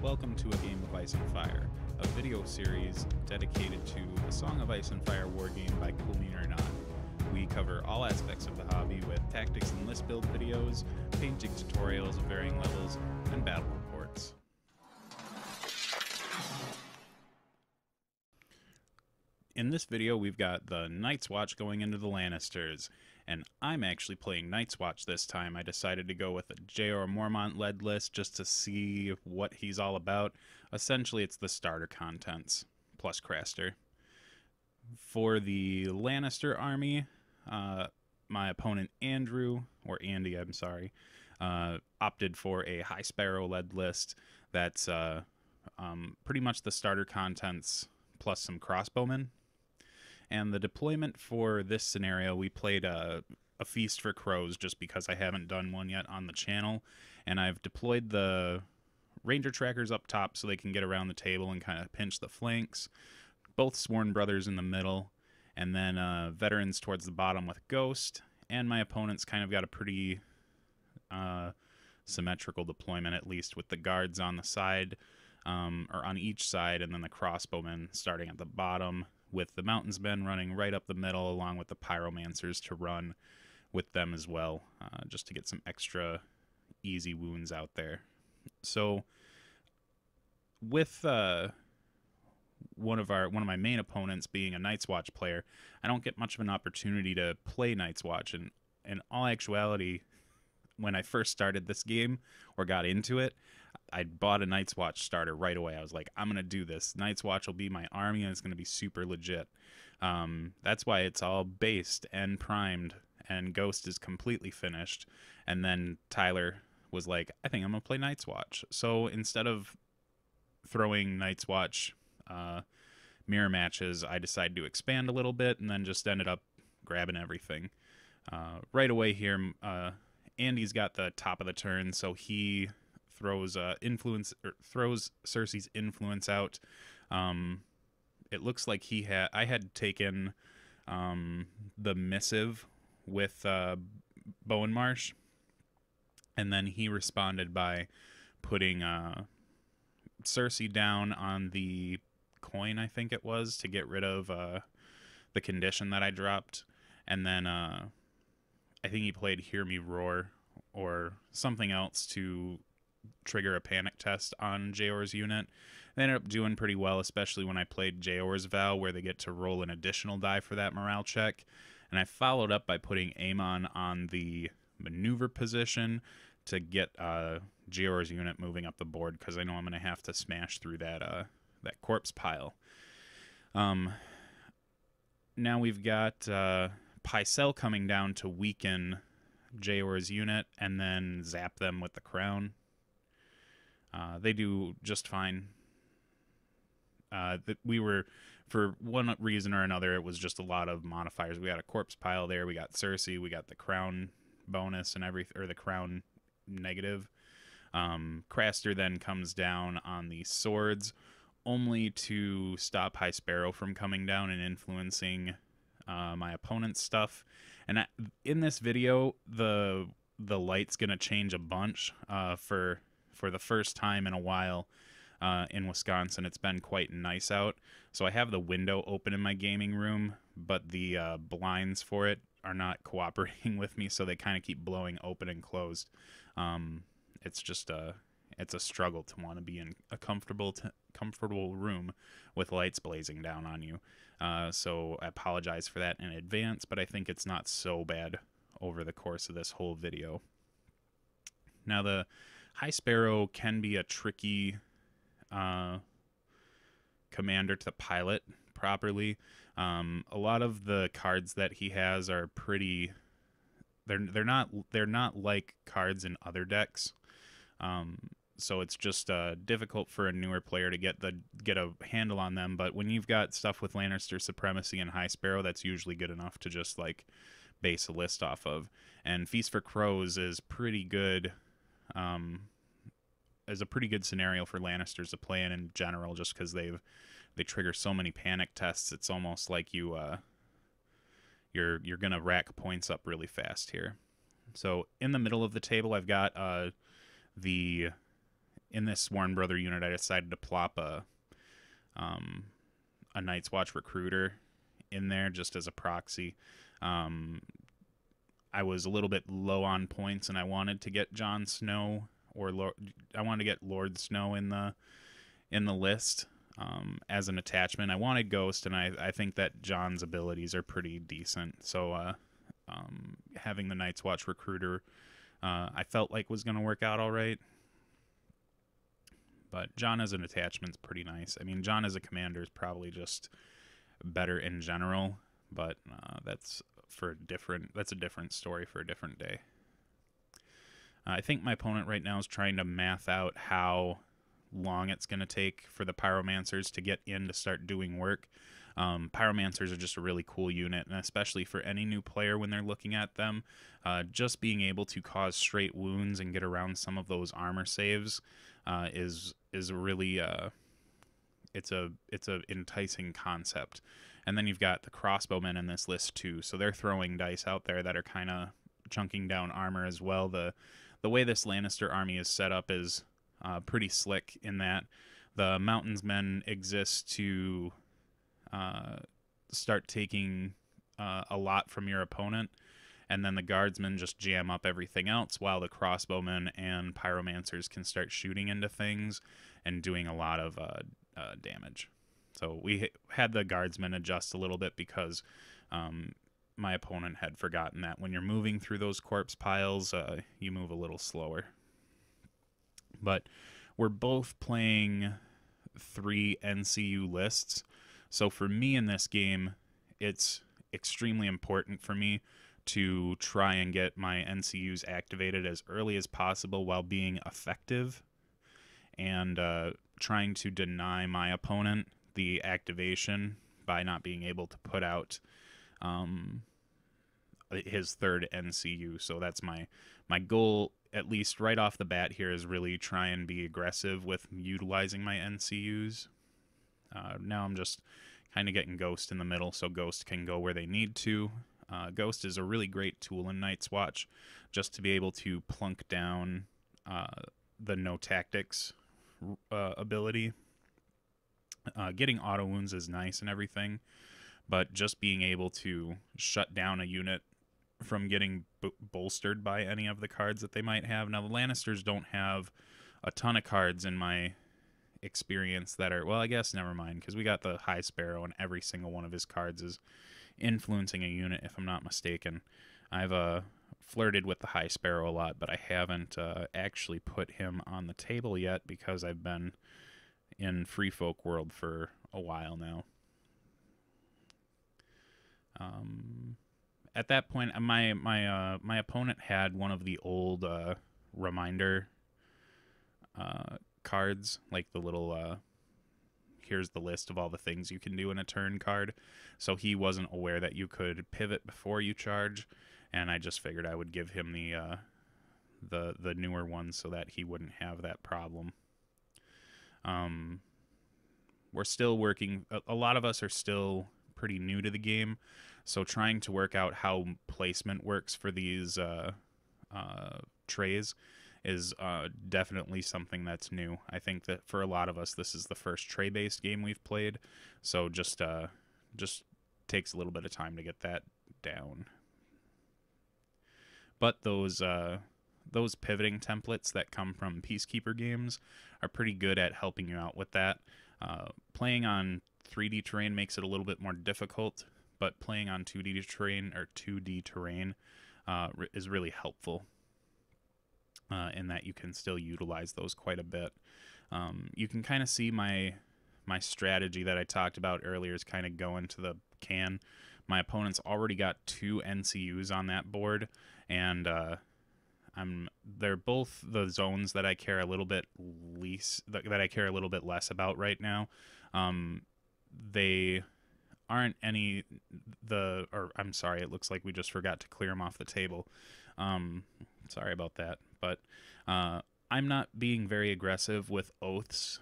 Welcome to A Game of Ice and Fire, a video series dedicated to the Song of Ice and Fire wargame by Cool Mean or Not. We cover all aspects of the hobby with tactics and list build videos, painting tutorials of varying levels, and battle reports. In this video, we've got the Night's Watch going into the Lannisters, and I'm actually playing Night's Watch this time. I decided to go with a Jeor Mormont-led list just to see what he's all about. Essentially, it's the starter contents, plus Craster. For the Lannister army, my opponent Andy, opted for a High Sparrow-led list that's pretty much the starter contents plus some crossbowmen. And the deployment for this scenario, we played a Feast for Crows just because I haven't done one yet on the channel. And I've deployed the Ranger Trackers up top so they can get around the table and kind of pinch the flanks. Both Sworn Brothers in the middle. And then Veterans towards the bottom with Ghost. And my opponent's kind of got a pretty symmetrical deployment, at least, with the guards on the side, or on each side, and then the crossbowmen starting at the bottom, with the Mountainsmen running right up the middle, along with the Pyromancers to run with them as well, just to get some extra easy wounds out there. So, with one of my main opponents being a Night's Watch player, I don't get much of an opportunity to play Night's Watch. And in all actuality, when I first started this game or got into it, I bought a Night's Watch starter right away. I was like, I'm going to do this. Night's Watch will be my army, and it's going to be super legit. That's why it's all based and primed, and Ghost is completely finished. And then Tyler was like, I think I'm going to play Night's Watch. So instead of throwing Night's Watch mirror matches, I decided to expand a little bit, and then just ended up grabbing everything. Right away here, Andy's got the top of the turn, so he throws Cersei's influence out. It looks like I had taken the missive with Bowen Marsh, and then he responded by putting Cersei down on the coin, I think it was, to get rid of the condition that I dropped. And then I think he played Hear Me Roar or something else to trigger a panic test on Jeor's unit. They ended up doing pretty well, especially when I played Jeor's Vow, where they get to roll an additional die for that morale check. And I followed up by putting Aemon on the maneuver position to get Jeor's unit moving up the board, because I know I'm going to have to smash through that corpse pile. Now we've got Pycelle coming down to weaken Jeor's unit and then zap them with the crown. They do just fine. For one reason or another, it was just a lot of modifiers. We got a corpse pile there. We got Cersei. We got the crown bonus and everything, or the crown negative. Craster then comes down on the swords, only to stop High Sparrow from coming down and influencing my opponent's stuff. And in this video, the light's gonna change a bunch. For the first time in a while in Wisconsin, it's been quite nice out. So I have the window open in my gaming room, but the blinds for it are not cooperating with me, so they kind of keep blowing open and closed. It's just it's a struggle to want to be in a comfortable room with lights blazing down on you. So I apologize for that in advance, but I think it's not so bad over the course of this whole video. Now, the High Sparrow can be a tricky commander to pilot properly. A lot of the cards that he has are pretty. They're not like cards in other decks. So it's just difficult for a newer player to get a handle on them. But when you've got stuff with Lannister supremacy and High Sparrow, that's usually good enough to just like base a list off of. And Feast for Crows is pretty good. Is a pretty good scenario for Lannisters to play in general, just because they trigger so many panic tests. It's almost like you're gonna rack points up really fast here. So in the middle of the table, I've got the in this Sworn Brother unit, I decided to plop a Night's Watch recruiter in there just as a proxy. I was a little bit low on points, and I wanted to get Jon Snow I wanted to get Lord Snow in the list as an attachment. I wanted Ghost, and I think that Jon's abilities are pretty decent. So having the Night's Watch recruiter, I felt like was going to work out all right. But Jon as an attachment's pretty nice. I mean, Jon as a commander is probably just better in general, but that's a different story for a different day. I think my opponent right now is trying to math out how long it's going to take for the Pyromancers to get in to start doing work. Pyromancers are just a really cool unit, and especially for any new player when they're looking at them, just being able to cause straight wounds and get around some of those armor saves is really it's a enticing concept. And then you've got the crossbowmen in this list too, so they're throwing dice out there that are kind of chunking down armor as well. The way this Lannister army is set up is pretty slick in that the Mountainsmen exist to start taking a lot from your opponent, and then the guardsmen just jam up everything else, while the crossbowmen and pyromancers can start shooting into things and doing a lot of damage. So we had the guardsmen adjust a little bit because my opponent had forgotten that when you're moving through those corpse piles, you move a little slower. But we're both playing 3 NCU lists. So for me in this game, it's extremely important for me to try and get my NCUs activated as early as possible while being effective, and trying to deny my opponent the activation by not being able to put out his 3rd NCU. So that's my goal, at least right off the bat here, is really try and be aggressive with utilizing my NCUs. Now I'm just kind of getting Ghost in the middle so Ghost can go where they need to. Ghost is a really great tool in Night's Watch, just to be able to plunk down the no tactics ability. Getting auto wounds is nice and everything, but just being able to shut down a unit from getting bolstered by any of the cards that they might have. Now, the Lannisters don't have a ton of cards in my experience that are, well, I guess never mind, because we got the High Sparrow, and every single one of his cards is influencing a unit, if I'm not mistaken. I've flirted with the High Sparrow a lot, but I haven't actually put him on the table yet because I've been in Free Folk World for a while now. At that point, my opponent had one of the old reminder cards, like the little here's the list of all the things you can do in a turn card. So he wasn't aware that you could pivot before you charge, and I just figured I would give him the newer ones so that he wouldn't have that problem. We're still working. A lot of us are still pretty new to the game, so trying to work out how placement works for these trays is definitely something that's new. I think that for a lot of us, this is the first tray-based game we've played, so just takes a little bit of time to get that down. But those pivoting templates that come from Peacekeeper games are pretty good at helping you out with that. Playing on 3D terrain makes it a little bit more difficult, but playing on 2D terrain is really helpful in that you can still utilize those quite a bit. You can kind of see my strategy that I talked about earlier is kind of going to the can. My opponent's already got 2 NCUs on that board, and they're both the zones that I care a little bit less about right now. They aren't any I'm sorry, it looks like we just forgot to clear them off the table. Sorry about that, but I'm not being very aggressive with vows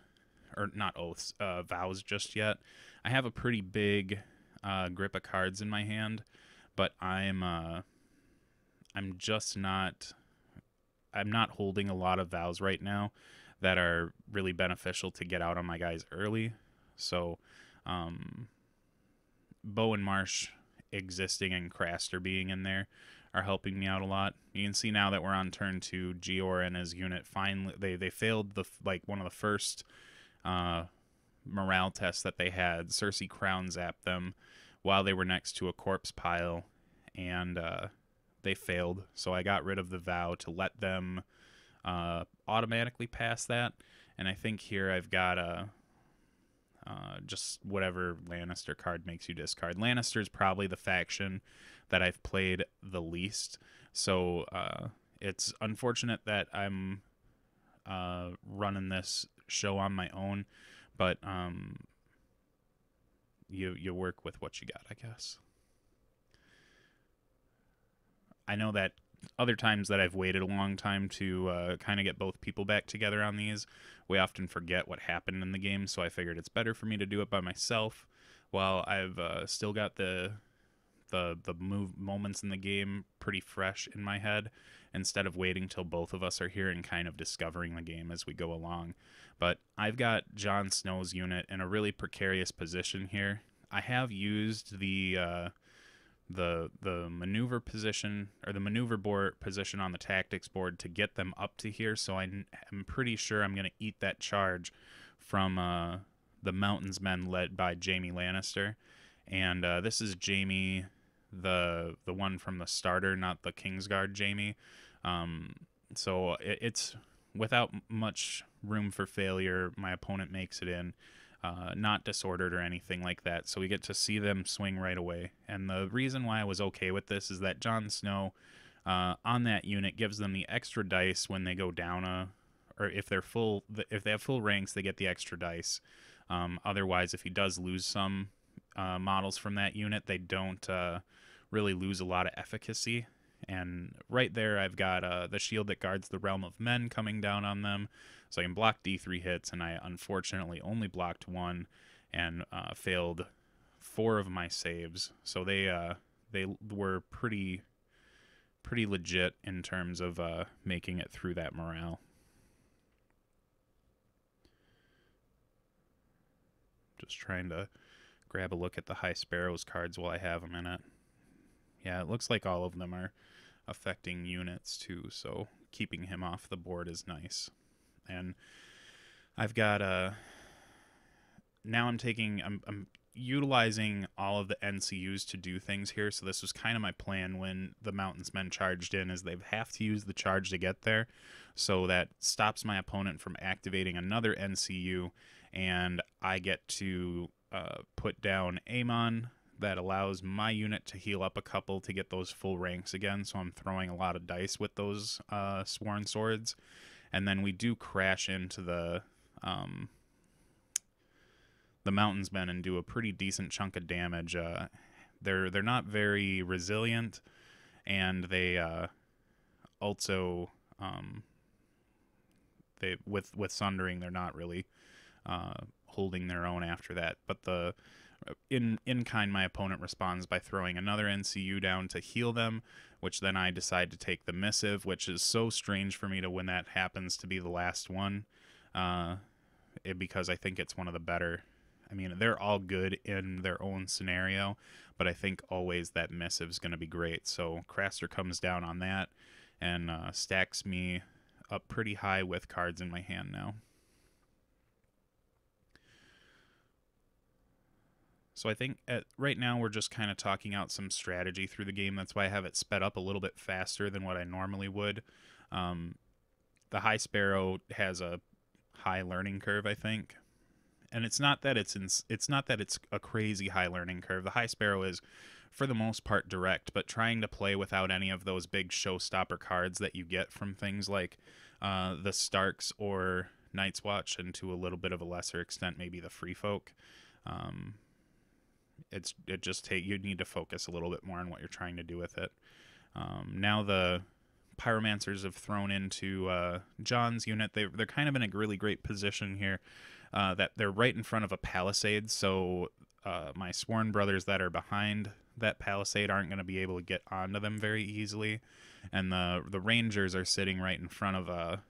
just yet. I have a pretty big grip of cards in my hand, but I'm not holding a lot of vows right now. that are really beneficial to get out on my guys early. So Bow and Marsh existing and Craster being in there are helping me out a lot. You can see now that we're on turn 2, Jeor and his unit finally they failed one of the first morale tests that they had. Cersei crown zapped them while they were next to a corpse pile, and they failed. So I got rid of the vow to let them automatically pass that. And I think here I've got just whatever Lannister card makes you discard. Lannister is probably the faction that I've played the least, so it's unfortunate that I'm running this show on my own, but you work with what you got, I guess. I know that other times that I've waited a long time to kind of get both people back together on these, we often forget what happened in the game, so I figured it's better for me to do it by myself while I've still got the moments in the game pretty fresh in my head, instead of waiting till both of us are here and kind of discovering the game as we go along. But I've got Jon Snow's unit in a really precarious position here. I have used the maneuver position, or the maneuver board position on the tactics board, to get them up to here, so I'm pretty sure I'm going to eat that charge from the Mountains Men led by Jaime Lannister. And this is Jaime, the one from the starter, not the Kingsguard Jaime. So it's without much room for failure. My opponent makes it in. Not disordered or anything like that, so we get to see them swing right away. And the reason why I was okay with this is that Jon Snow on that unit gives them the extra dice when they go down or if they have full ranks, they get the extra dice. Otherwise, if he does lose some models from that unit, they don't really lose a lot of efficacy. And right there, I've got the shield that guards the Realm of Men coming down on them, so I can block D3 hits, and I unfortunately only blocked 1 and failed 4 of my saves. So they were pretty legit in terms of making it through that morale. Just trying to grab a look at the High Sparrow's cards while I have them in it. Yeah, it looks like all of them are affecting units too, so keeping him off the board is nice. And I've got now I'm utilizing all of the NCUs to do things here. So this was kind of my plan when the Mountains Men charged in, is they have to use the charge to get there. So that stops my opponent from activating another NCU, and I get to put down Aemon. That allows my unit to heal up a couple to get those full ranks again, so I'm throwing a lot of dice with those Sworn Swords. And then we do crash into the Mountains Men and do a pretty decent chunk of damage. They're not very resilient, and they also with Sundering, they're not really holding their own after that. But the in kind, my opponent responds by throwing another NCU down to heal them, which then I decide to take the missive, which is so strange for me to when that happens to be the last one, because I think it's one of the better. I mean, they're all good in their own scenario, but I think always that missive is going to be great. So Craster comes down on that and stacks me up pretty high with cards in my hand now. So I think right now we're just kind of talking out some strategy through the game. That's why I have it sped up a little bit faster than what I normally would. The High Sparrow has a high learning curve, I think. And it's not that it's a crazy high learning curve. The High Sparrow is, for the most part, direct, but trying to play without any of those big showstopper cards that you get from things like the Starks or Night's Watch, and to a little bit of a lesser extent maybe the Free Folk. You need to focus a little bit more on what you're trying to do with it. Now the Pyromancers have thrown into Jon's unit. They're kind of in a really great position here, that they're right in front of a palisade, so my Sworn brothers that are behind that palisade aren't going to be able to get onto them very easily, and the Rangers are sitting right in front of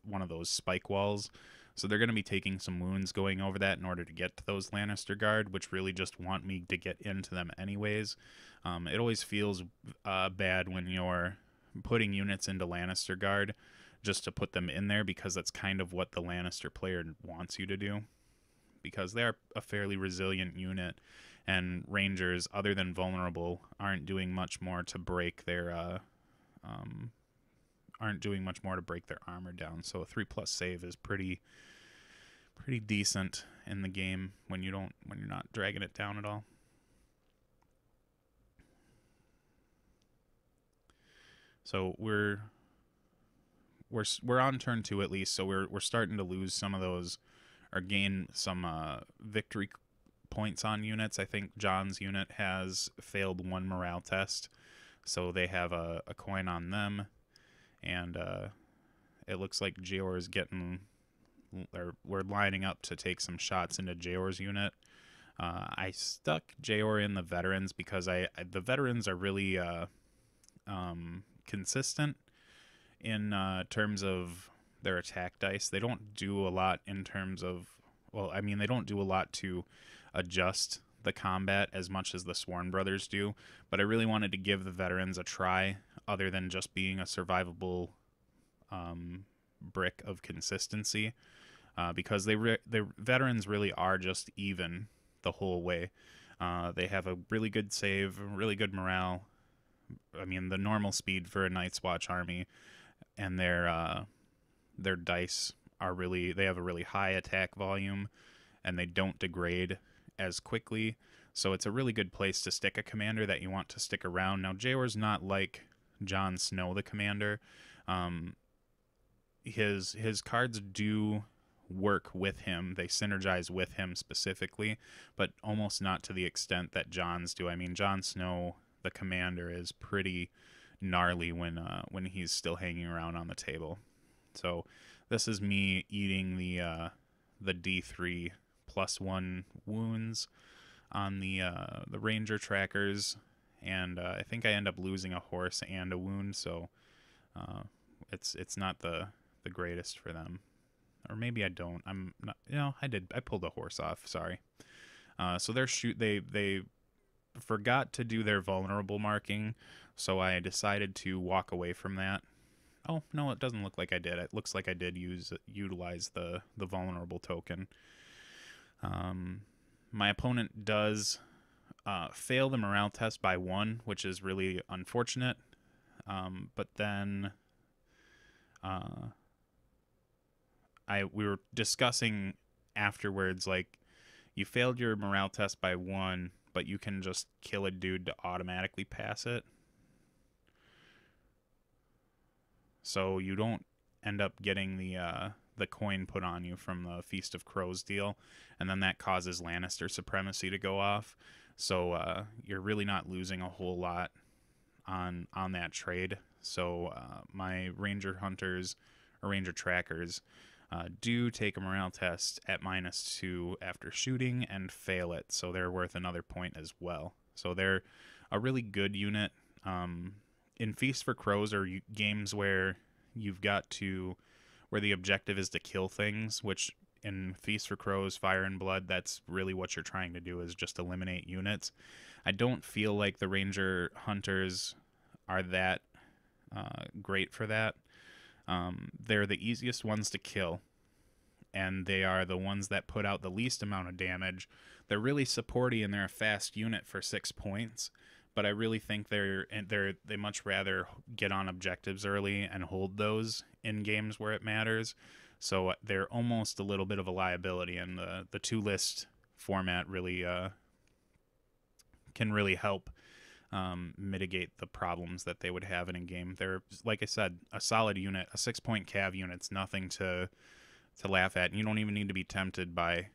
one of those spike walls. So they're going to be taking some wounds going over that in order to get to those Lannister guard, which really just want me to get into them anyways. It always feels bad when you're putting units into Lannister guard just to put them in there, because that's kind of what the Lannister player wants you to do, because they're a fairly resilient unit, and Rangers, other than vulnerable, aren't doing much more to break their armor down. So a 3+ save is pretty decent in the game when you're not dragging it down at all. So we're on turn 2 at least, so we're starting to lose some of those, or gain some victory points on units. I think Jon's unit has failed 1 morale test, so they have a coin on them, and it looks like Jeor is we're lining up to take some shots into Jeor's unit. I stuck Jeor in the veterans because the veterans are really consistent in terms of their attack dice. They don't do a lot in terms of, they don't do a lot to adjust the combat as much as the Sworn Brothers do, but I really wanted to give the veterans a try other than just being a survivable brick of consistency, because the veterans really are just even the whole way. They have a really good save, really good morale. I mean, the normal speed for a Night's Watch army, and their dice they have a really high attack volume, and they don't degrade as quickly. So it's a really good place to stick a commander that you want to stick around. Now, Jeor's not like Jon Snow, the commander. His cards do work with him. They synergize with him specifically, but almost not to the extent that Jon's do. I mean, Jon Snow, the commander, is pretty gnarly when he's still hanging around on the table. So this is me eating the D3 +1 wounds on the Ranger trackers, and I think I end up losing a horse and a wound, so it's not the greatest for them. Or maybe I don't. I'm not. I pulled a horse off. Sorry. So they forgot to do their vulnerable marking, so I decided to walk away from that. Oh no, it doesn't look like I did. It looks like I did utilize the vulnerable token. My opponent does fail the morale test by 1, which is really unfortunate. But then we were discussing afterwards, like, you failed your morale test by 1, but you can just kill a dude to automatically pass it. So you don't end up getting the coin put on you from the Feast of Crows deal, and then that causes Lannister supremacy to go off. So you're really not losing a whole lot on that trade. So my Ranger Hunters or Ranger Trackers do take a morale test at -2 after shooting and fail it, so they're worth another point as well. So they're a really good unit. In Feast for Crows are games where where the objective is to kill things, which in Feast for Crows, Fire and Blood, that's really what you're trying to do, is just eliminate units. I don't feel like the Ranger Hunters are that great for that. They're the easiest ones to kill, and they are the ones that put out the least amount of damage. They're really supporty, and they're a fast unit for 6 points, but I really think they much rather get on objectives early and hold those in games where it matters. So they're almost a little bit of a liability, and the 2-list format really can really help mitigate the problems that they would have in a game. They're, like I said, a solid unit. A 6-point cav unit's nothing to laugh at. And you don't even need to be tempted by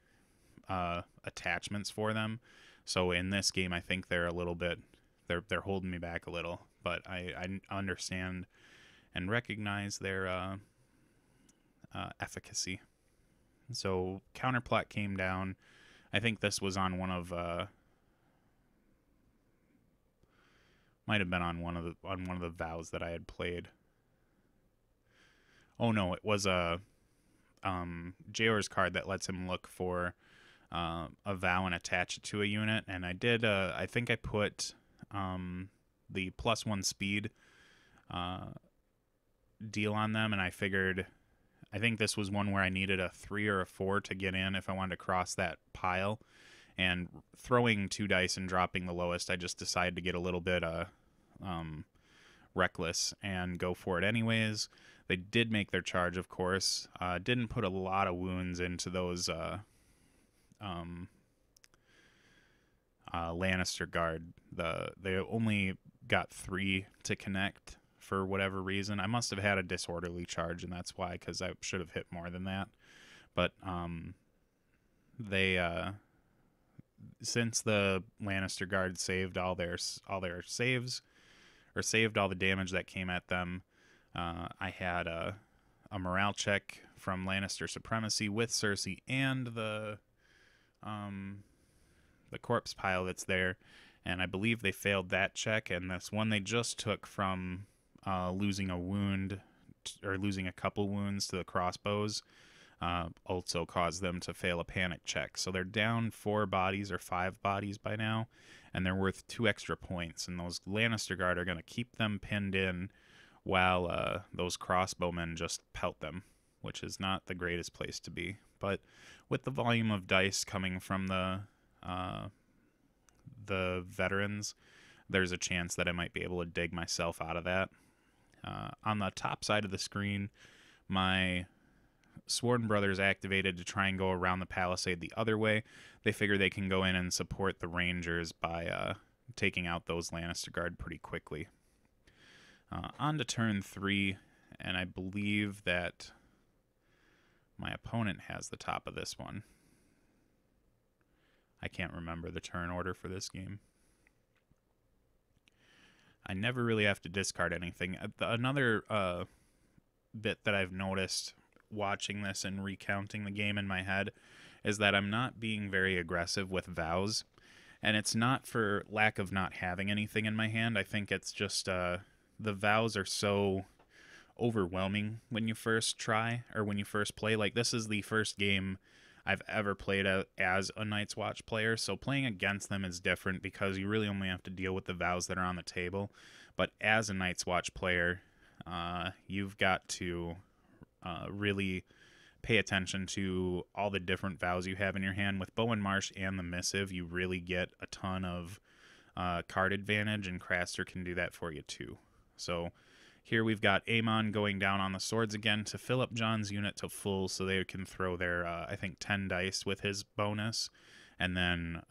attachments for them. So in this game, I think they're a little bit, they're holding me back a little. But I understand and recognize their efficacy. So counterplot came down. I think this was on one of might have been on one of the vows that I had played. Oh no, it was a Jeor's card that lets him look for a vow and attach it to a unit. And I did. I think I put the +1 speed deal on them, and I figured. I think this was one where I needed a 3 or a 4 to get in if I wanted to cross that pile. And throwing 2 dice and dropping the lowest, I just decided to get a little bit reckless and go for it anyways. They did make their charge, of course. Didn't put a lot of wounds into those Lannister guard. They only got 3 to connect for whatever reason. I must have had a disorderly charge, and that's why, because I should have hit more than that. But they since the Lannister guard saved all their saves, or saved all the damage that came at them, I had a morale check from Lannister supremacy with Cersei and the corpse pile that's there, and I believe they failed that check. And this one they just took from losing a wound, or losing a couple wounds to the crossbows, also caused them to fail a panic check. So they're down 4 bodies or 5 bodies by now, and they're worth 2 extra points. And those Lannister guard are going to keep them pinned in while those crossbowmen just pelt them, which is not the greatest place to be. But with the volume of dice coming from the veterans, there's a chance that I might be able to dig myself out of that. On the top side of the screen, my Sworn Brothers activated to try and go around the palisade the other way. They figure they can go in and support the Rangers by taking out those Lannister guard pretty quickly. On to turn 3, and I believe that my opponent has the top of this one. I can't remember the turn order for this game. I never really have to discard anything. Another bit that I've noticed watching this and recounting the game in my head is that I'm not being very aggressive with vows. And it's not for lack of not having anything in my hand. I think it's just the vows are so overwhelming when you first try, or when you first play. Like, this is the first game I've ever played as a Night's Watch player, so playing against them is different because you really only have to deal with the vows that are on the table. But as a Night's Watch player, you've got to really pay attention to all the different vows you have in your hand. With Bowen Marsh and the Missive, you really get a ton of card advantage, and Craster can do that for you too. So here we've got Aemon going down on the swords again to fill up Jon's unit to full, so they can throw their, I think, 10 dice with his bonus, and then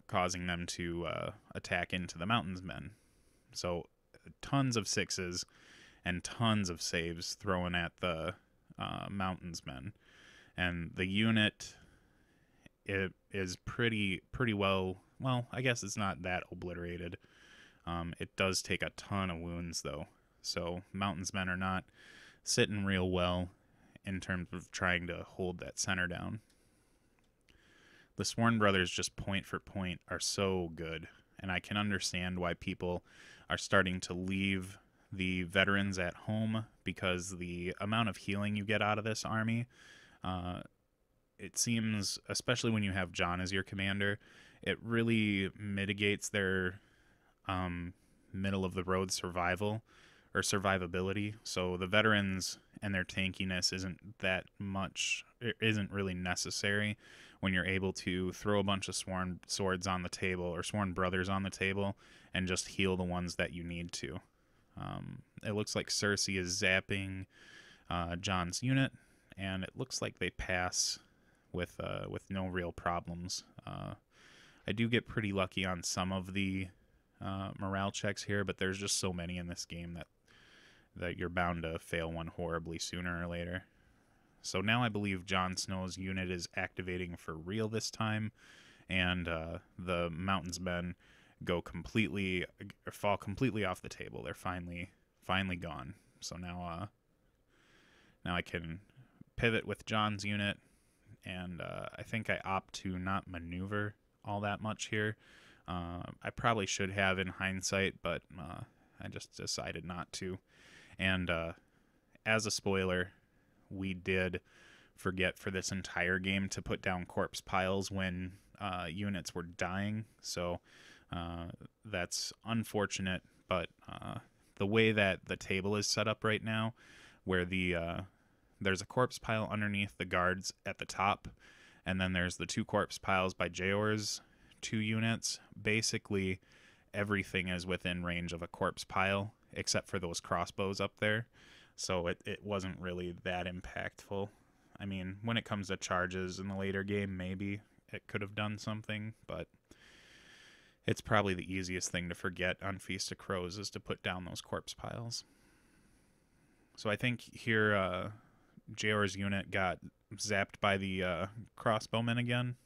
causing them to attack into the Mountains Men. So tons of 6s and tons of saves thrown at the Mountains Men. And the unit, it is pretty well, I guess it's not that obliterated. It does take a ton of wounds, though. So Mountains Men are not sitting real well in terms of trying to hold that center down. The Sworn Brothers, just point for point, are so good, and I can understand why people are starting to leave the veterans at home, because the amount of healing you get out of this army, it seems, especially when you have Jon as your commander, it really mitigates their middle-of-the-road survival, or survivability. So the veterans and their tankiness isn't really necessary when you're able to throw a bunch of Sworn Swords on the table, or Sworn Brothers on the table, and just heal the ones that you need to. It looks like Cersei is zapping Jon's unit, and it looks like they pass with no real problems. I do get pretty lucky on some of the morale checks here, but there's just so many in this game that you're bound to fail one horribly sooner or later. So now I believe Jon Snow's unit is activating for real this time, and the Mountains Men fall completely off the table. They're finally gone. So now I can pivot with Jon's unit, and I think I opt to not maneuver all that much here. I probably should have in hindsight, but I just decided not to. And as a spoiler, we did forget for this entire game to put down corpse piles when units were dying. So that's unfortunate, but the way that the table is set up right now, where there's a corpse pile underneath the guards at the top, and then there's the 2 corpse piles by Jeor's 2 units. Basically, everything is within range of a corpse pile, except for those crossbows up there. So it wasn't really that impactful. I mean, when it comes to charges in the later game, maybe it could have done something, but it's probably the easiest thing to forget on Feast of Crows is to put down those corpse piles. So I think here Jeor's unit got zapped by the crossbowmen again.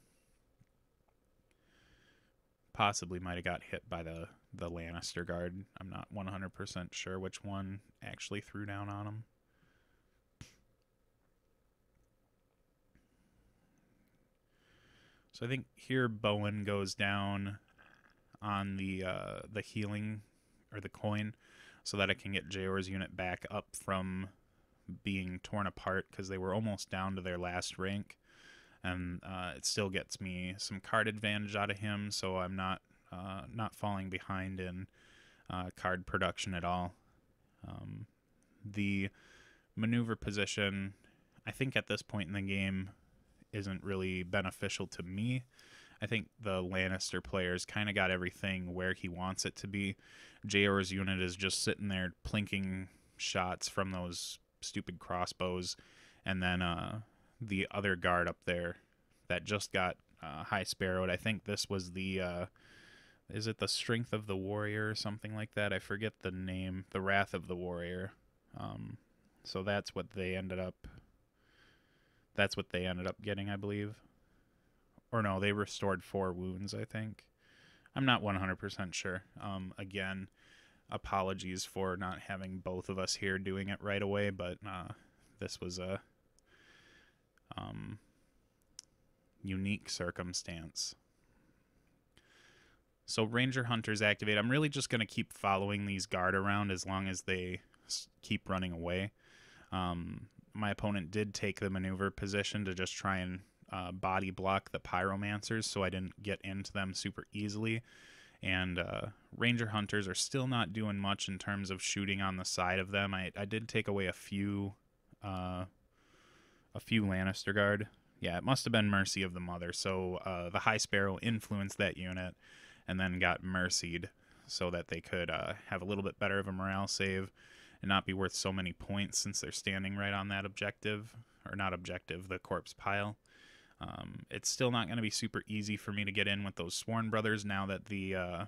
Possibly might have got hit by the Lannister guard. I'm not 100% sure which one actually threw down on him. So I think here Bowen goes down on the healing or the coin so that I can get Jeor's unit back up from being torn apart because they were almost down to their last rank. And it still gets me some card advantage out of him, so I'm not falling behind in card production at all. The maneuver position, I think at this point in the game, isn't really beneficial to me. I think the Lannister players kind of got everything where he wants it to be. Jeor's unit is just sitting there plinking shots from those stupid crossbows, and then the other guard up there that just got High Sparrowed. I think this was the is it the Strength of the Warrior or something like that? I forget the name. The Wrath of the Warrior. So that's what they ended up getting, I believe. Or no, they restored 4 wounds, I think. I'm not 100% sure. Again, apologies for not having both of us here doing it right away, but this was a unique circumstance. So Ranger Hunters activate. I'm really just going to keep following these guard around as long as they keep running away. My opponent did take the maneuver position to just try and body block the pyromancers so I didn't get into them super easily. And Ranger Hunters are still not doing much in terms of shooting on the side of them. I did take away a few Lannister guard. Yeah, it must have been Mercy of the Mother. So the High Sparrow influenced that unit and then got mercied so that they could have a little bit better of a morale save and not be worth so many points since they're standing right on that objective. Or not objective, the corpse pile. It's still not going to be super easy for me to get in with those Sworn Brothers now that the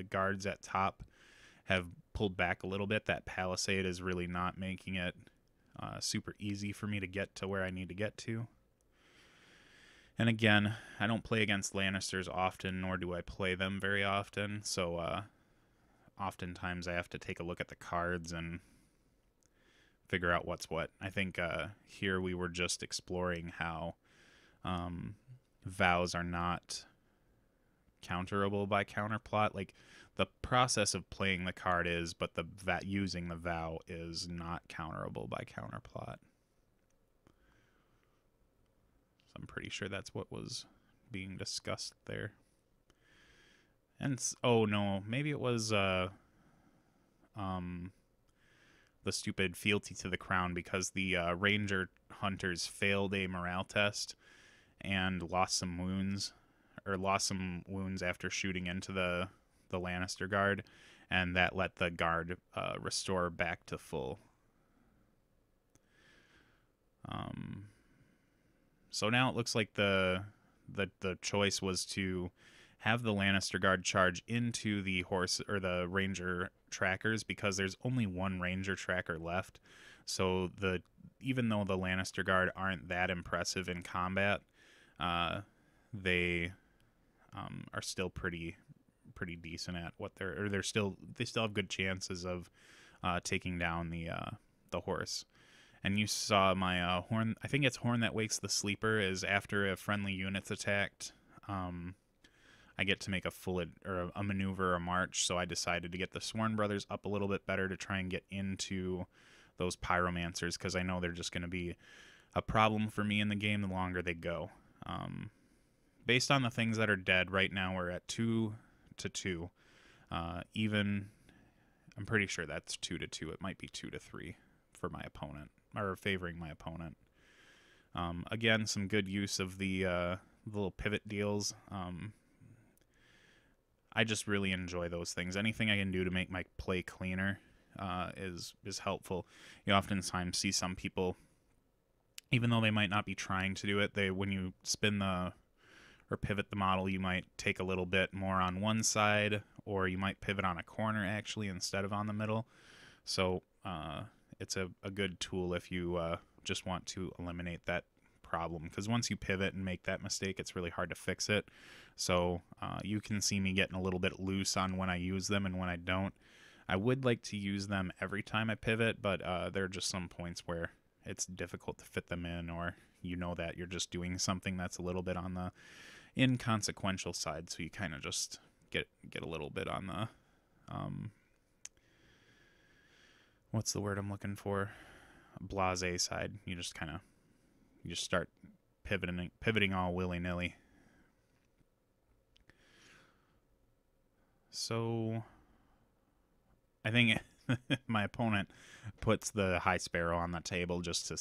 guards at top have pulled back a little bit. That palisade is really not making it super easy for me to get to where I need to get to. And again, I don't play against Lannisters often, nor do I play them very often, so oftentimes I have to take a look at the cards and figure out what's what. I think here we were just exploring how vows are not counterable by counterplot. Like, the process of playing the card is, but using the vow is not counterable by counterplot. So I'm pretty sure that's what was being discussed there. And oh no, maybe it was the stupid fealty to the crown, because the Ranger Hunters failed a morale test and lost some wounds after shooting into the Lannister guard, and that let the guard restore back to full. So now it looks like the choice was to have the Lannister guard charge into the horse or the Ranger trackers, because there's only one Ranger tracker left. So even though the Lannister guard aren't that impressive in combat, they are still pretty decent at what they still have good chances of taking down the horse. And you saw my horn. I think it's Horn That Wakes the Sleeper is after a friendly unit's attacked. I get to make a maneuver or march, so I decided to get the Sworn Brothers up a little bit better to try and get into those pyromancers, because I know they're just going to be a problem for me in the game the longer they go. Based on the things that are dead right now, we're at 2-2. Even, I'm pretty sure that's 2-2. It might be 2-3 for my opponent, or favoring my opponent. Again, some good use of the little pivot deals. I just really enjoy those things. Anything I can do to make my play cleaner is helpful. You oftentimes see some people, even though they might not be trying to do it, when you spin or pivot the model, you might take a little bit more on one side, or you might pivot on a corner actually instead of on the middle. So it's a good tool if you just want to eliminate that problem, because once you pivot and make that mistake, it's really hard to fix it. So you can see me getting a little bit loose on when I use them and when I don't. I would like to use them every time I pivot, but there are just some points where it's difficult to fit them in, or you know that you're just doing something that's a little bit on the inconsequential side, so you kind of just get a little bit on the what's the word I'm looking for, blasé side. You just start pivoting all willy-nilly. So I think my opponent puts the High Sparrow on the table just to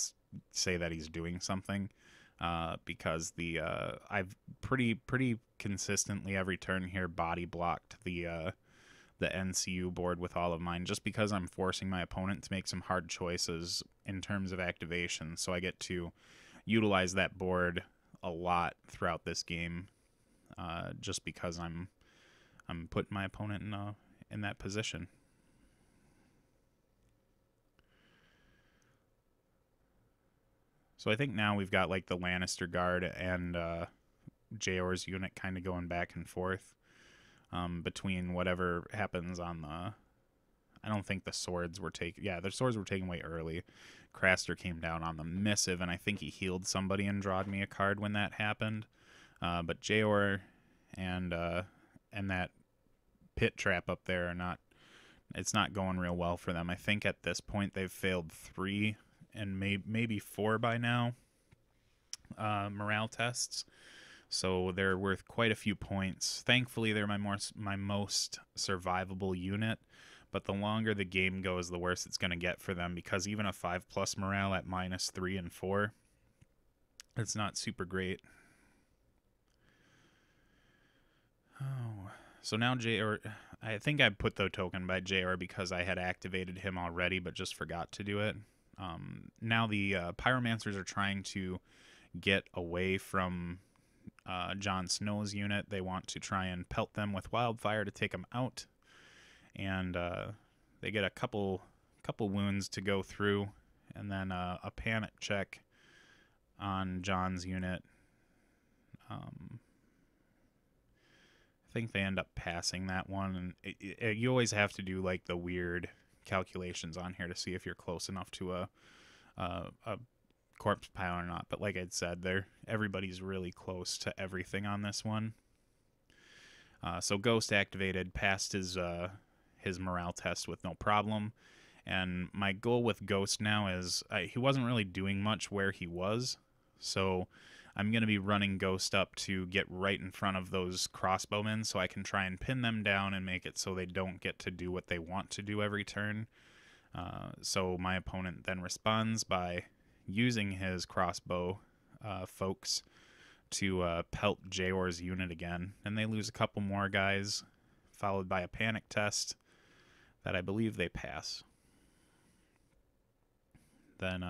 say that he's doing something, because I've pretty consistently every turn here body blocked the NCU board with all of mine, just because I'm forcing my opponent to make some hard choices in terms of activation. So I get to utilize that board a lot throughout this game, just because I'm putting my opponent in that position. So I think now we've got like the Lannister guard and Jeor's unit kind of going back and forth between whatever happens on the... I don't think the swords were taken... Yeah, the swords were taken way early. Craster came down on the missive, and I think he healed somebody and drawed me a card when that happened. But Jeor and that pit trap up there are not... It's not going real well for them. I think at this point they've failed 3 and maybe 4 by now morale tests. So they're worth quite a few points. Thankfully, they're my most survivable unit. But the longer the game goes, the worse it's going to get for them, because even a 5+ morale at -3 and 4, it's not super great. Oh, so now Jeor, I think I put the token by Jeor because I had activated him already, but just forgot to do it. Now the pyromancers are trying to get away from Jon Snow's unit. They want to try and pelt them with wildfire to take them out. And they get a couple wounds to go through, and then a panic check on Jon's unit. I think they end up passing that one, and you always have to do like the weird calculations on here to see if you're close enough to a corpse pile or not. But like I'd said, everybody's really close to everything on this one. So Ghost activated, passed his morale test with no problem. And my goal with Ghost now is he wasn't really doing much where he was, so I'm going to be running Ghost up to get right in front of those crossbowmen so I can try and pin them down and make it so they don't get to do what they want to do every turn. So my opponent then responds by using his crossbow folks to pelt Jeor's unit again, and they lose a couple more guys, followed by a panic test that I believe they pass. Then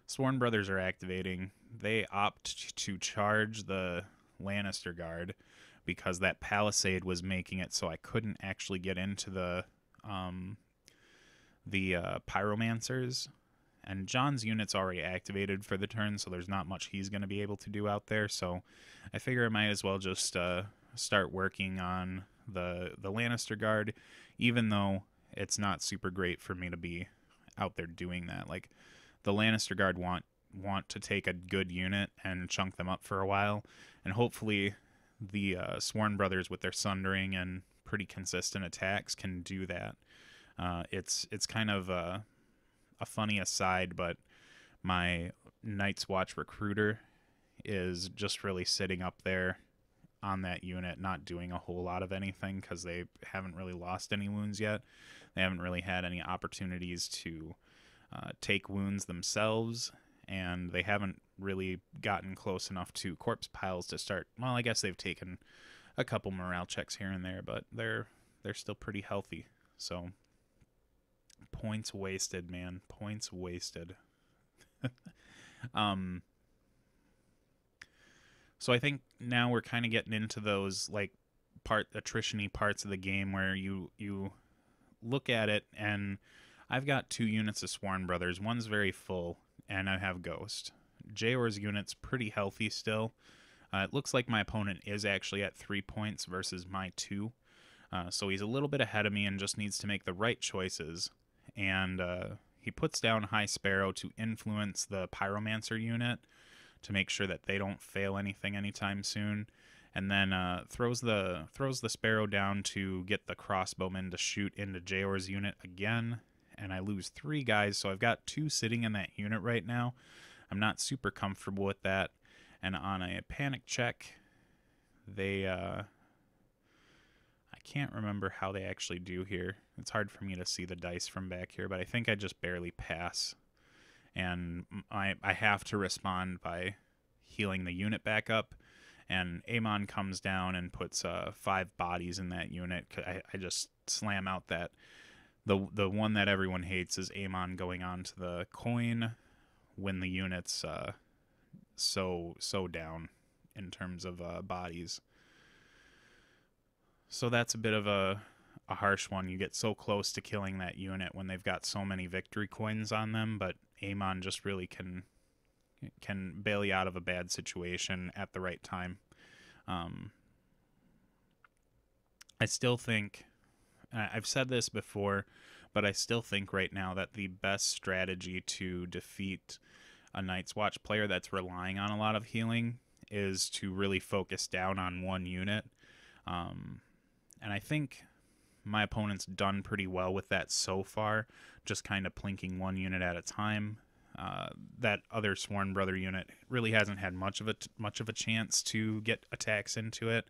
Sworn Brothers are activating. They opt to charge the Lannister guard because that palisade was making it so I couldn't actually get into the pyromancers. And Jon's unit's already activated for the turn, so there's not much he's going to be able to do out there. So I figure I might as well just start working on the Lannister guard, even though it's not super great for me to be out there doing that. Like, the Lannister guard want to take a good unit and chunk them up for a while, and hopefully the Sworn Brothers with their Sundering and pretty consistent attacks can do that. It's kind of a funny aside, but my Night's Watch recruiter is just really sitting up there on that unit, not doing a whole lot of anything because they haven't really lost any wounds yet. They haven't really had any opportunities to take wounds themselves, and they haven't really gotten close enough to corpse piles to start. Well, I guess they've taken a couple morale checks here and there, but they're still pretty healthy. So points wasted, man. Points wasted. So I think now we're kind of getting into those like attrition-y parts of the game where you look at it, and I've got 2 units of Sworn Brothers. One's very full, and I have Ghost. Jeor's unit's pretty healthy still. It looks like my opponent is actually at 3 points versus my 2. So he's a little bit ahead of me and just needs to make the right choices. And he puts down High Sparrow to influence the Pyromancer unit to make sure that they don't fail anything anytime soon. And then throws the Sparrow down to get the crossbowman to shoot into Jeor's unit again. And I lose 3 guys, so I've got 2 sitting in that unit right now. I'm not super comfortable with that. And on a panic check, they... I can't remember how they actually do here. It's hard for me to see the dice from back here, but I think I just barely pass. And I have to respond by healing the unit back up. And Aemon comes down and puts 5 bodies in that unit. I just slam out that. The one that everyone hates is Aemon going on to the coin when the unit's so down in terms of bodies. So that's a bit of a harsh one. You get so close to killing that unit when they've got so many victory coins on them, but Aemon just really can bail you out of a bad situation at the right time. I still think, I've said this before, but I still think right now that the best strategy to defeat a Night's Watch player that's relying on a lot of healing is to really focus down on one unit. And I think my opponent's done pretty well with that so far, just kind of plinking one unit at a time. That other Sworn Brother unit really hasn't had much of a chance to get attacks into it,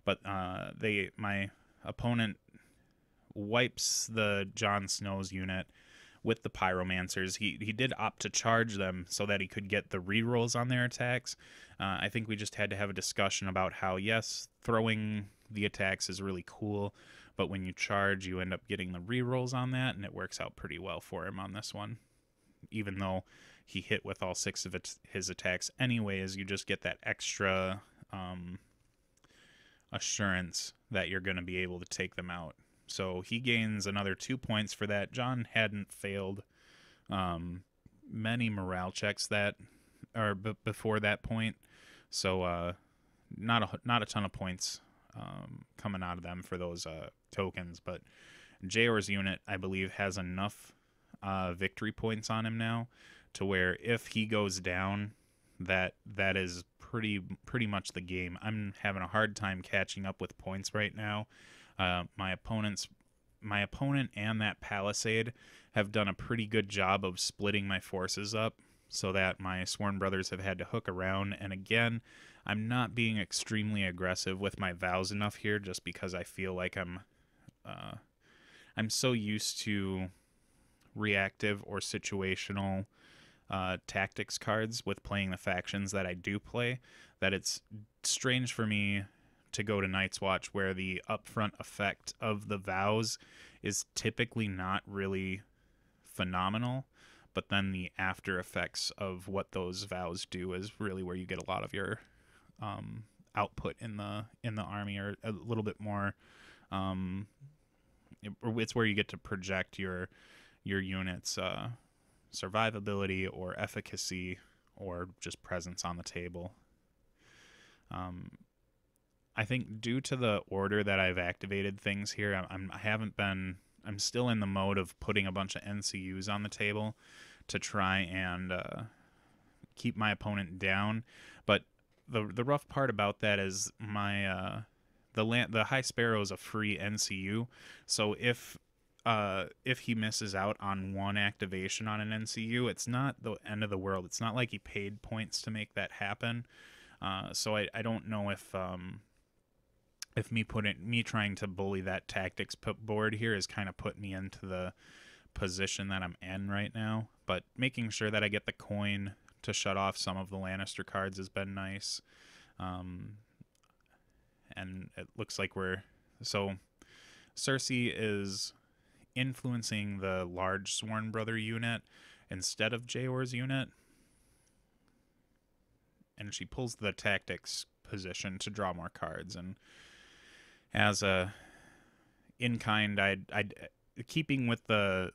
but my opponent wipes the Jon Snow's unit with the Pyromancers. He did opt to charge them so that he could get the rerolls on their attacks. I think we just had to have a discussion about how, yes, throwing the attacks is really cool, but when you charge, you end up getting the rerolls on that, and it works out pretty well for him on this one. Even though he hit with all 6 of his attacks anyways, you just get that extra assurance that you're going to be able to take them out. So he gains another 2 points for that. Jon hadn't failed many morale checks before that point, so not a ton of points coming out of them for those tokens. But Jeor's unit, I believe, has enough victory points on him now to where if he goes down, that is pretty much the game. I'm having a hard time catching up with points right now. My opponent and that Palisade have done a pretty good job of splitting my forces up so that my Sworn Brothers have had to hook around. And again, I'm not being extremely aggressive with my vows enough here, just because I feel like I'm so used to reactive or situational tactics cards with playing the factions that I do play, that it's strange for me to go to Night's Watch where the upfront effect of the vows is typically not really phenomenal, but then the after effects of what those vows do is really where you get a lot of your output in the army, or a little bit more. It's where you get to project your unit's survivability or efficacy or just presence on the table. I think due to the order that I've activated things here, I'm still in the mode of putting a bunch of NCUs on the table to try and keep my opponent down. But the rough part about that is the High Sparrow is a free NCU, so if if he misses out on one activation on an NCU, it's not the end of the world. It's not like he paid points to make that happen. So I don't know if me trying to bully that tactics board here is kind of put me into the position that I'm in right now. But making sure that I get the coin to shut off some of the Lannister cards has been nice. And it looks like Cersei is influencing the large Sworn Brother unit instead of Jeor's unit, and she pulls the tactics position to draw more cards. And as a in kind, I'd keeping with the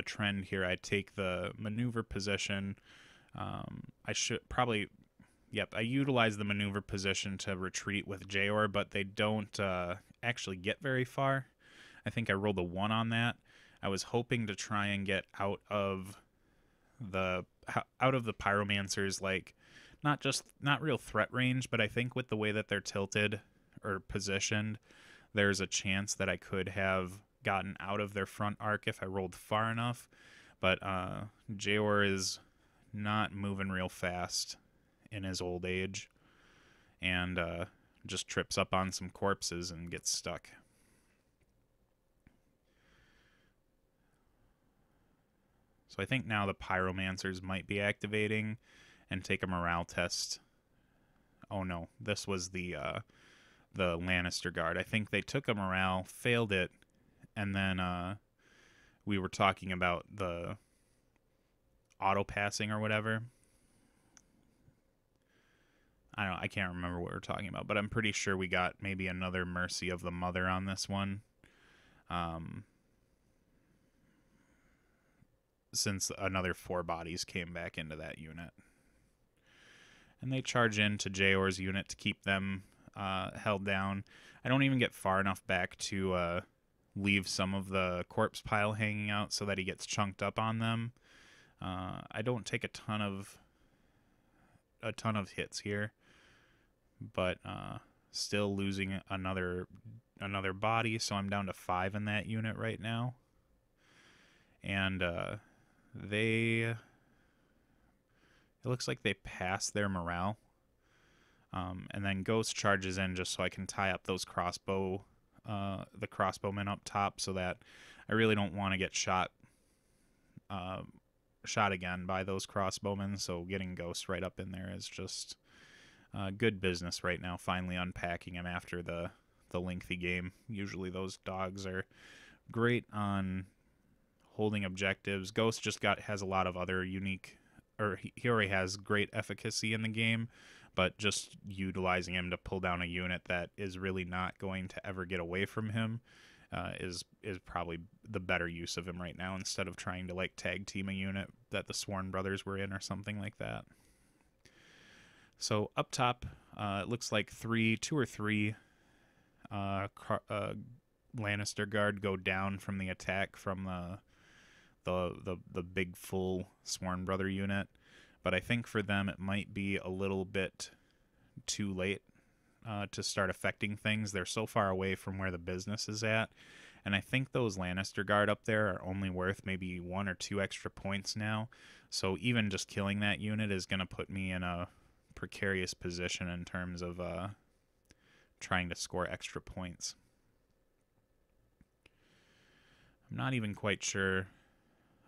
trend here, I'd take the maneuver position. I should probably. Yep, I utilize the maneuver position to retreat with Jeor, but they don't actually get very far. I think I rolled a 1 on that. I was hoping to try and get out of the pyromancers, like not real threat range, but I think with the way that they're tilted or positioned, there's a chance that I could have gotten out of their front arc if I rolled far enough. But Jeor is not moving real fast in his old age, and just trips up on some corpses and gets stuck. So I think now the pyromancers might be activating and take a morale test. Oh no, this was the Lannister guard. I think they took a morale, failed it, and then we were talking about the auto passing or whatever. I can't remember what we're talking about, but I'm pretty sure we got maybe another Mercy of the Mother on this one. Since another 4 bodies came back into that unit. And they charge into Jeor's unit to keep them held down. I don't even get far enough back to leave some of the corpse pile hanging out so that he gets chunked up on them. I don't take a ton of hits here, but still losing another body, so I'm down to 5 in that unit right now. And it looks like they pass their morale, and then Ghost charges in just so I can tie up those the crossbowmen up top, so that I really don't want to get shot again by those crossbowmen. So getting Ghost right up in there is just good business right now, finally unpacking him after the lengthy game. Usually those dogs are great on holding objectives. Ghost just has a lot of other unique, or he already has great efficacy in the game, but just utilizing him to pull down a unit that is really not going to ever get away from him is probably the better use of him right now, instead of trying to like tag team a unit that the Sworn Brothers were in or something like that. So up top, it looks like 2 or 3 Lannister guard go down from the attack from the big full Sworn Brother unit, but I think for them it might be a little bit too late to start affecting things. They're so far away from where the business is at, and I think those Lannister guard up there are only worth maybe 1 or 2 extra points now, so even just killing that unit is going to put me in a precarious position in terms of trying to score extra points. I'm not even quite sure.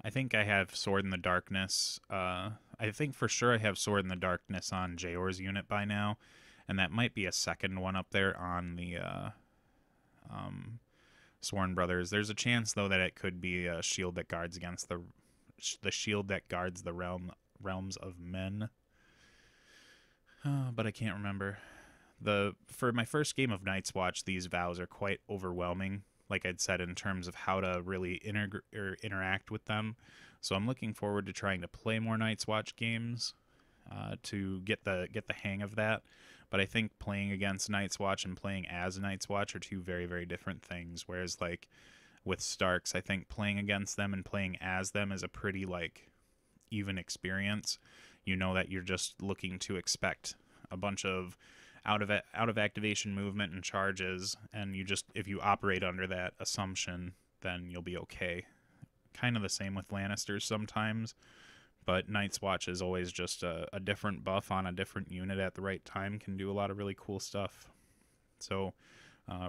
I think I have Sword in the Darkness. I think for sure I have Sword in the Darkness on Jeor's unit by now, and that might be a second one up there on the Sworn Brothers. There's a chance though that it could be a shield that guards against the shield that guards the realms of men. But I can't remember. For my first game of Night's Watch, these vows are quite overwhelming, like I'd said, in terms of how to really interact with them. So I'm looking forward to trying to play more Night's Watch games to get the hang of that. But I think playing against Night's Watch and playing as Night's Watch are two very, very different things. Whereas like with Starks, I think playing against them and playing as them is a pretty like even experience. You know that you're just looking to expect a bunch of out of activation movement and charges, and if you operate under that assumption, then you'll be okay. Kind of the same with Lannisters sometimes, but Night's Watch is always just a different buff on a different unit at the right time, can do a lot of really cool stuff. So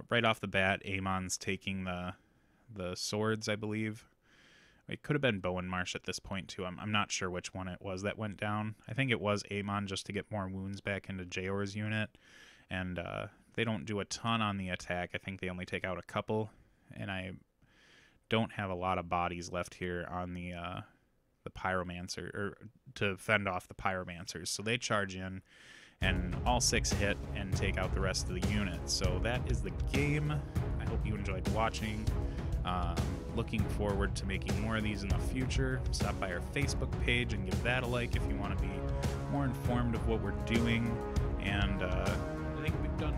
right off the bat, Aemon's taking the swords, I believe. It could have been Bowen Marsh at this point too. I'm not sure which one it was that went down. I think it was Aemon, just to get more wounds back into Jeor's unit. And they don't do a ton on the attack. I think they only take out a couple. And I don't have a lot of bodies left here on the Pyromancer, or to fend off the Pyromancers. So they charge in, and all 6 hit and take out the rest of the unit. So that is the game. I hope you enjoyed watching. Looking forward to making more of these in the future. Stop by our Facebook page and give that a like if you want to be more informed of what we're doing. And I think we've done